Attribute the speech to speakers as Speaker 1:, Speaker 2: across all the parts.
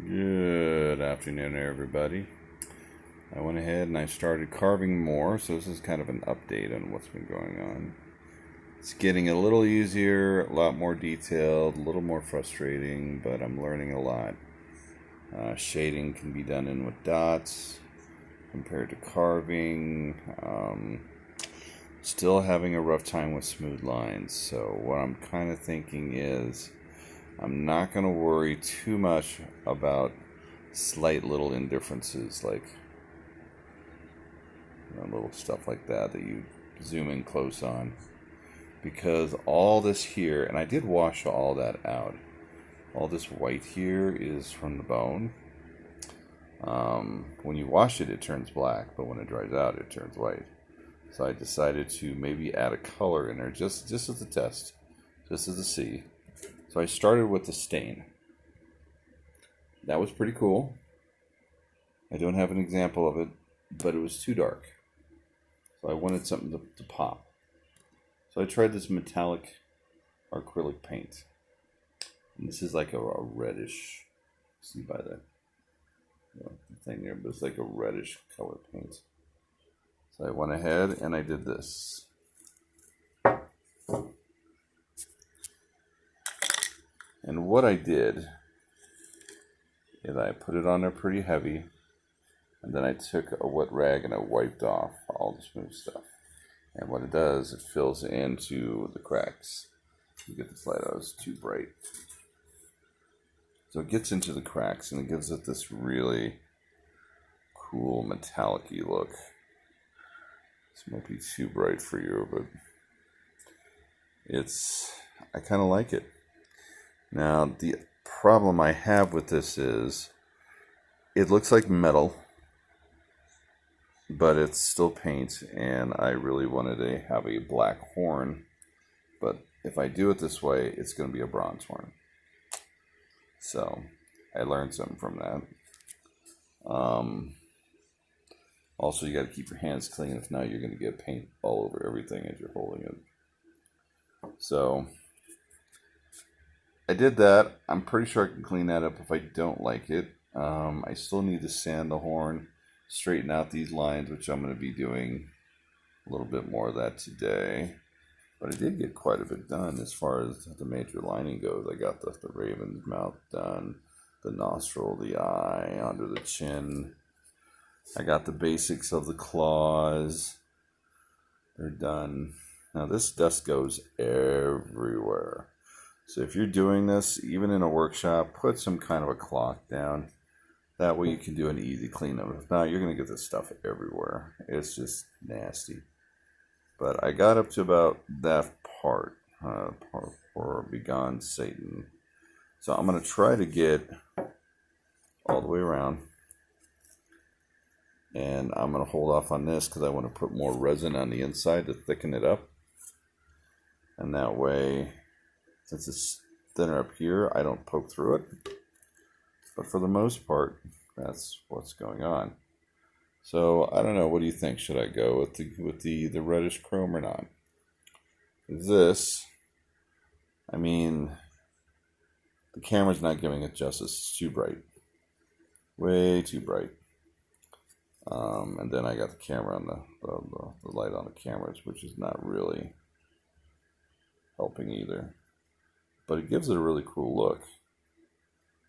Speaker 1: Good afternoon, everybody. I went ahead and I started carving more, so this is kind of an update on what's been going on. It's getting a little easier, a lot more detailed, a little more frustrating, but I'm learning a lot. Shading can be done in with dots compared to carving. Still having a rough time with smooth lines, so what I'm kind of thinking is I'm not going to worry too much about slight little indifferences like little stuff like that you zoom in close on, because all this here, and I did wash all that out, all this white here is from the bone. When you wash it, it turns black, but when it dries out, it turns white. So I decided to maybe add a color in there just as a test, just as a see. So I started with the stain. That was pretty cool. I don't have an example of it, but it was too dark. So I wanted something to pop. So I tried this metallic acrylic paint. And this is like a reddish, see by the thing there, but it's like a reddish color paint. So I went ahead and I did this. And what I did is I put it on there pretty heavy, and then I took a wet rag and I wiped off all the smooth stuff. And what it does, it fills into the cracks. You get this light out, it's too bright. So it gets into the cracks and it gives it this really cool metallic-y look. This might be too bright for you, but I kind of like it. Now, the problem I have with this is it looks like metal, but it's still paint, and I really wanted to have a black horn. But if I do it this way, it's going to be a bronze horn. So I learned something from that. Also, you got to keep your hands clean. If not, you're going to get paint all over everything as you're holding it. So I did that. I'm pretty sure I can clean that up if I don't like it. I still need to sand the horn, straighten out these lines, which I'm going to be doing a little bit more of that today. But I did get quite a bit done as far as the major lining goes. I got the raven's mouth done, the nostril, the eye, under the chin. I got the basics of the claws. They're done. Now this dust goes everywhere. So if you're doing this, even in a workshop, put some kind of a cloth down. That way you can do an easy cleanup. If not, you're going to get this stuff everywhere. It's just nasty. But I got up to about that part for Begone Satan. So I'm going to try to get all the way around. And I'm going to hold off on this because I want to put more resin on the inside to thicken it up. And that way, since it's thinner up here, I don't poke through it. But for the most part, that's what's going on. So I don't know. What do you think? Should I go with the reddish chrome or not? This, I mean, the camera's not giving it justice. It's too bright, way too bright. And then I got the camera on the light on the cameras, which is not really helping either. But it gives it a really cool look.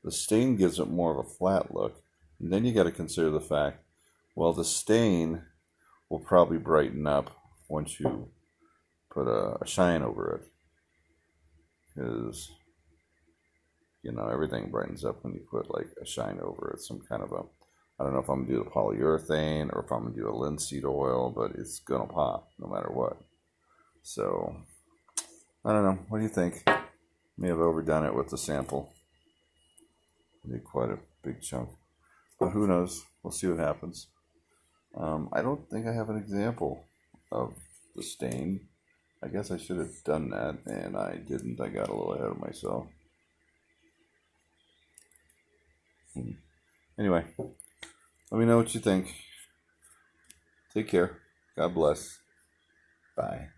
Speaker 1: The stain gives it more of a flat look. And then you got to consider the fact, well, the stain will probably brighten up once you put a shine over it. Because, everything brightens up when you put like a shine over it. Some kind of I don't know if I'm going to do the polyurethane or if I'm going to do a linseed oil, but it's going to pop no matter what. So, I don't know. What do you think? May have overdone it with the sample. Did quite a big chunk. But who knows? We'll see what happens. I don't think I have an example of the stain. I guess I should have done that, and I didn't. I got a little ahead of myself. Anyway, let me know what you think. Take care. God bless. Bye.